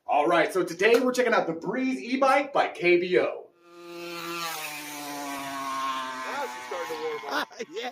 All right, so today we're checking out the Breeze e-bike by KBO. Now she's starting to warm up. Yeah.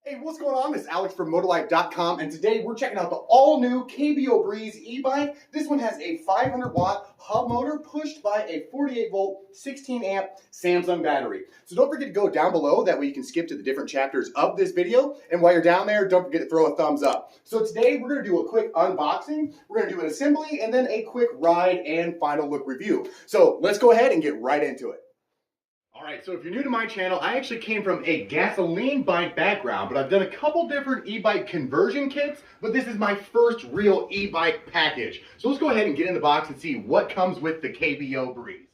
Hey, what's going on? This is Alex from MotorLife.com, and today we're checking out the all-new KBO Breeze e-bike. This one has a 500-watt hub motor pushed by a 48-volt, 16-amp Samsung battery. So don't forget to go down below, that way you can skip to the different chapters of this video. And while you're down there, don't forget to throw a thumbs up. So today we're going to do a quick unboxing, we're going to do an assembly, and then a quick ride and final look review. So let's go ahead and get right into it. Alright, so if you're new to my channel, I actually came from a gasoline bike background, but I've done a couple different e-bike conversion kits, but this is my first real e-bike package. So let's go ahead and get in the box and see what comes with the KBO Breeze.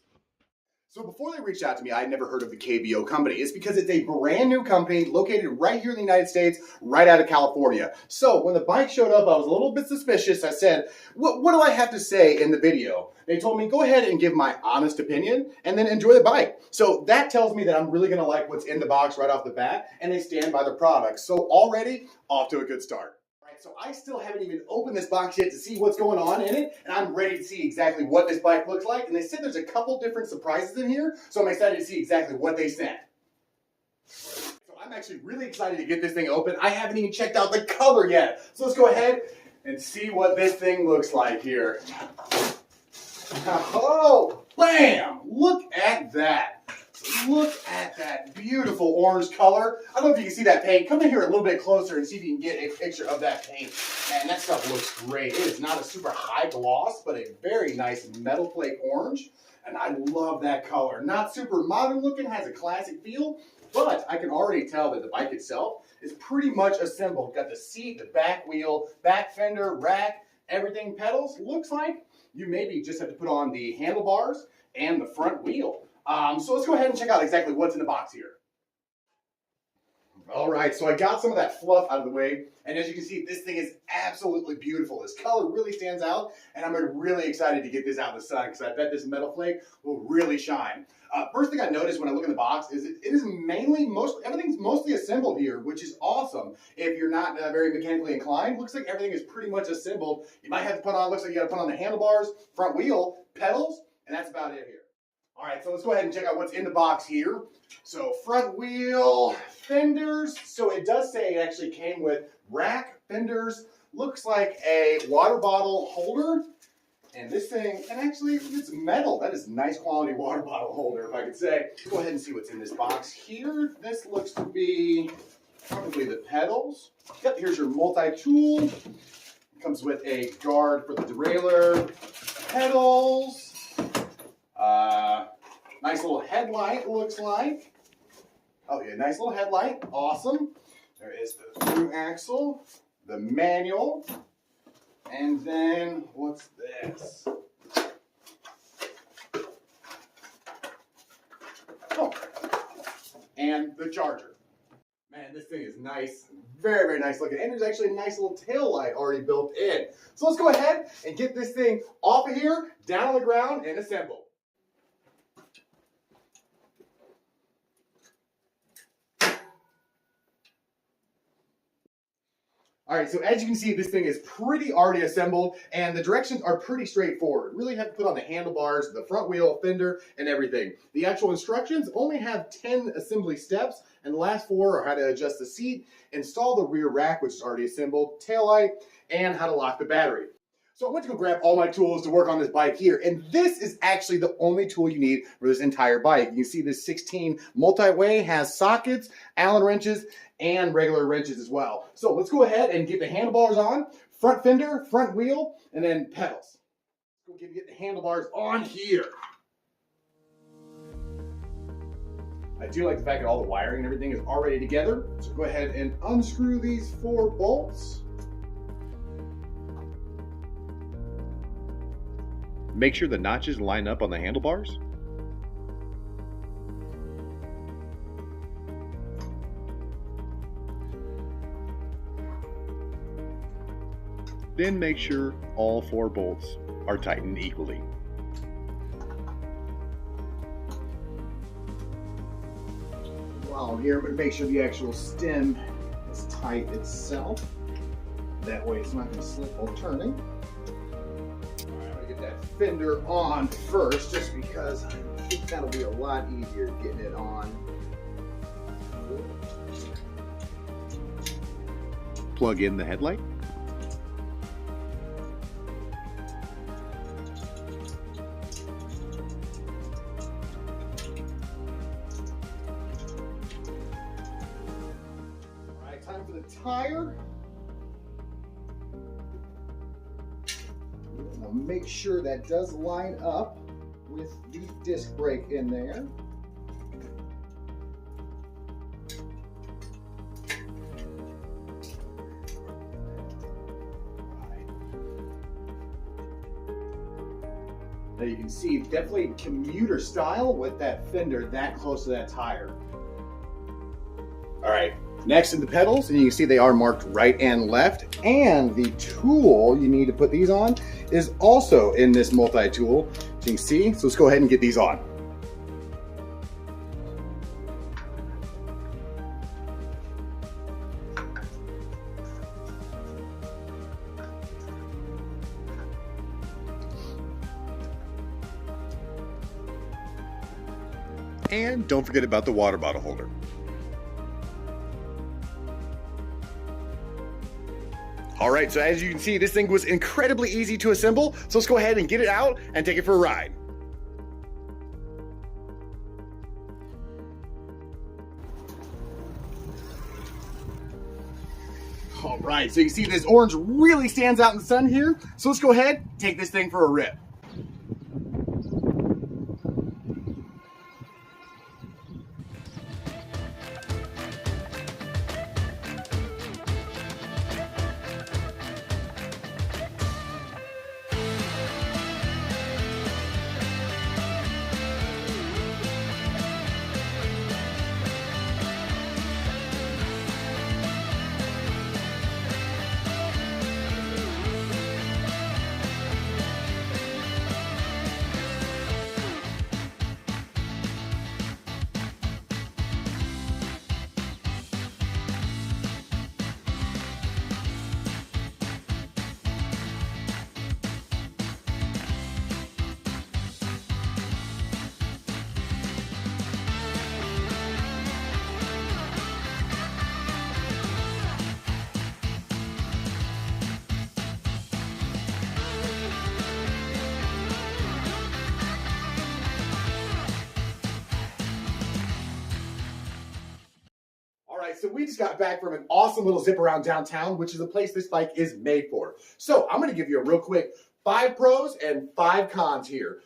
So before they reached out to me, I had never heard of the KBO company. It's because it's a brand new company located right here in the United States, right out of California. So when the bike showed up, I was a little bit suspicious. I said, what do I have to say in the video? They told me, go ahead and give my honest opinion and then enjoy the bike. So that tells me that I'm really gonna like what's in the box right off the bat, and they stand by their products. So already off to a good start. So I still haven't even opened this box yet to see what's going on in it, and I'm ready to see exactly what this bike looks like. And they said there's a couple different surprises in here, so I'm excited to see exactly what they sent. So I'm actually really excited to get this thing open. I haven't even checked out the color yet. So let's go ahead and see what this thing looks like here. Oh, bam! Look at that. Look at that beautiful orange color. I don't know if you can see that paint. Come in here a little bit closer and see if you can get a picture of that paint. Man, that stuff looks great. It is not a super high gloss, but a very nice metal flake orange. And I love that color. Not super modern looking, has a classic feel, but I can already tell that the bike itself is pretty much assembled. Got the seat, the back wheel, back fender, rack, everything, pedals. Looks like you maybe just have to put on the handlebars and the front wheel. So let's go ahead and check out exactly what's in the box here. All right, so I got some of that fluff out of the way, and as you can see, this thing is absolutely beautiful. This color really stands out, and I'm really excited to get this out in the sun, because I bet this metal flake will really shine. First thing I noticed when I look in the box is it is everything's mostly assembled here, which is awesome. If you're not very mechanically inclined, looks like everything is pretty much assembled. You might have to put on, looks like you got to put on the handlebars, front wheel, pedals, and that's about it here. All right, so let's go ahead and check out what's in the box here. So front wheel, fenders. So it does say it actually came with rack, fenders, looks like a water bottle holder. And this thing, and actually it's metal. That is nice quality water bottle holder, if I could say. Let's go ahead and see what's in this box here. This looks to be probably the pedals. Yep, here's your multi-tool. It comes with a guard for the derailleur, pedals. Nice little headlight, looks like. Oh yeah, nice little headlight, awesome. There is the through axle, the manual, and then what's this? Oh, and the charger. Man, this thing is nice, very, very nice looking. And there's actually a nice little tail light already built in. So let's go ahead and get this thing off of here, down on the ground, and assemble. All right, so as you can see, this thing is pretty already assembled, and the directions are pretty straightforward. Really have to put on the handlebars, the front wheel, fender, and everything. The actual instructions only have 10 assembly steps, and the last 4 are how to adjust the seat, install the rear rack, which is already assembled, taillight, and how to lock the battery. So I went to go grab all my tools to work on this bike here, and this is actually the only tool you need for this entire bike. You can see this 16 multi-way has sockets, Allen wrenches, and regular wrenches as well. So let's go ahead and get the handlebars on, front fender, front wheel, and then pedals. Let's go get the handlebars on here. I do like the fact that all the wiring and everything is already together. So go ahead and unscrew these 4 bolts. Make sure the notches line up on the handlebars. Then make sure all 4 bolts are tightened equally. While I'm here, I'm going to make sure the actual stem is tight itself. That way it's not going to slip while turning. All right, I'm going to get that fender on first, just because I think that'll be a lot easier getting it on. Plug in the headlight. All right, time for the tire. I'll make sure that does line up with the disc brake in there. Now you can see definitely commuter style with that fender that close to that tire. All right, next in the pedals, and you can see they are marked right and left, and the tool you need to put these on is also in this multi-tool. So you can see, so let's go ahead and get these on. And don't forget about the water bottle holder. All right, so as you can see, this thing was incredibly easy to assemble. So let's go ahead and get it out and take it for a ride. All right, so you can see this orange really stands out in the sun here. So let's go ahead, take this thing for a rip. So we just got back from an awesome little zip around downtown, which is a place this bike is made for. So I'm going to give you a real quick 5 pros and 5 cons here.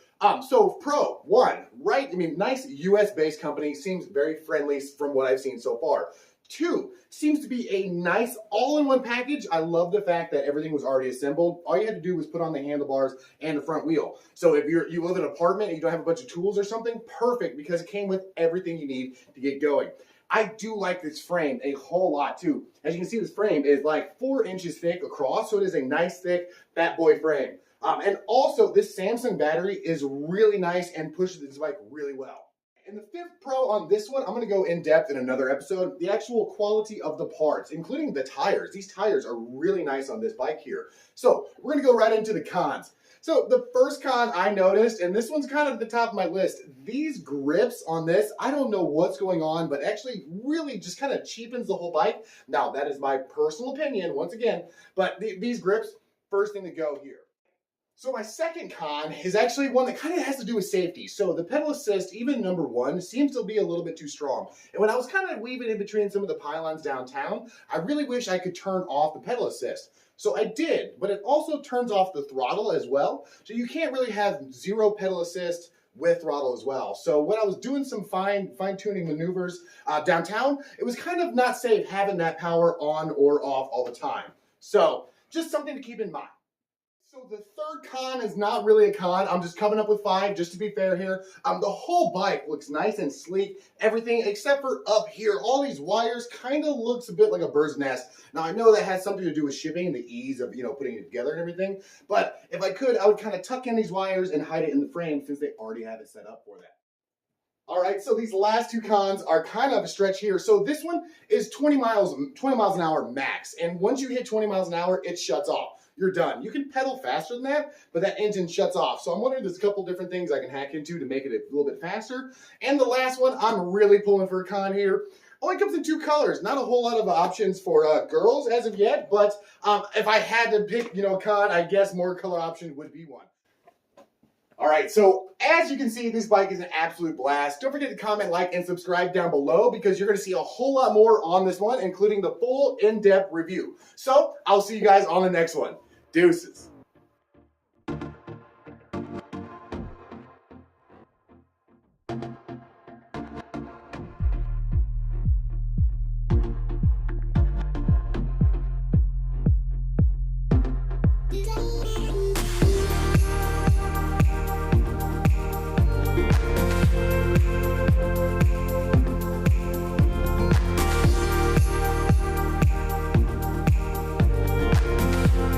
So pro, 1, right? I mean, nice US-based company, seems very friendly from what I've seen so far. 2, seems to be a nice all-in-one package. I love the fact that everything was already assembled. All you had to do was put on the handlebars and the front wheel. So if you live in an apartment and you don't have a bunch of tools or something, perfect, because it came with everything you need to get going. I do like this frame a whole lot too. As you can see, this frame is like 4 inches thick across, so it is a nice thick fat boy frame. And also this Samsung battery is really nice and pushes this bike really well. And the 5th pro on this one, I'm going to go in depth in another episode, the actual quality of the parts, including the tires. These tires are really nice on this bike here. So we're going to go right into the cons. So the first con I noticed, and this one's kind of at the top of my list, these grips on this, I don't know what's going on, but actually really just kind of cheapens the whole bike. Now, that is my personal opinion, once again, but these grips, first thing to go here. So my second con is actually one that kind of has to do with safety. So the pedal assist, even number 1, seems to be a little bit too strong. And when I was kind of weaving in between some of the pylons downtown, I really wish I could turn off the pedal assist. So I did, but it also turns off the throttle as well. So you can't really have 0 pedal assist with throttle as well. So when I was doing some fine-tuning maneuvers downtown, it was kind of not safe having that power on or off all the time. So just something to keep in mind. So the third con is not really a con. I'm just coming up with 5, just to be fair here. The whole bike looks nice and sleek. Everything except for up here. All these wires kind of looks a bit like a bird's nest. Now, I know that has something to do with shipping and the ease of, putting it together and everything. But if I could, I would kind of tuck in these wires and hide it in the frame since they already have it set up for that. All right, so these last two cons are kind of a stretch here. So this one is 20 miles an hour max. And once you hit 20 miles an hour, it shuts off. You're done. You can pedal faster than that, but that engine shuts off. So I'm wondering there's a couple different things I can hack into to make it a little bit faster. And the last one, I'm really pulling for a con here. Only comes in two colors. Not a whole lot of options for girls as of yet, but if I had to pick, a con, I guess more color option would be one. All right, so as you can see, this bike is an absolute blast. Don't forget to comment, like, and subscribe down below because you're going to see a whole lot more on this one, including the full in-depth review. So I'll see you guys on the next one. Deuces.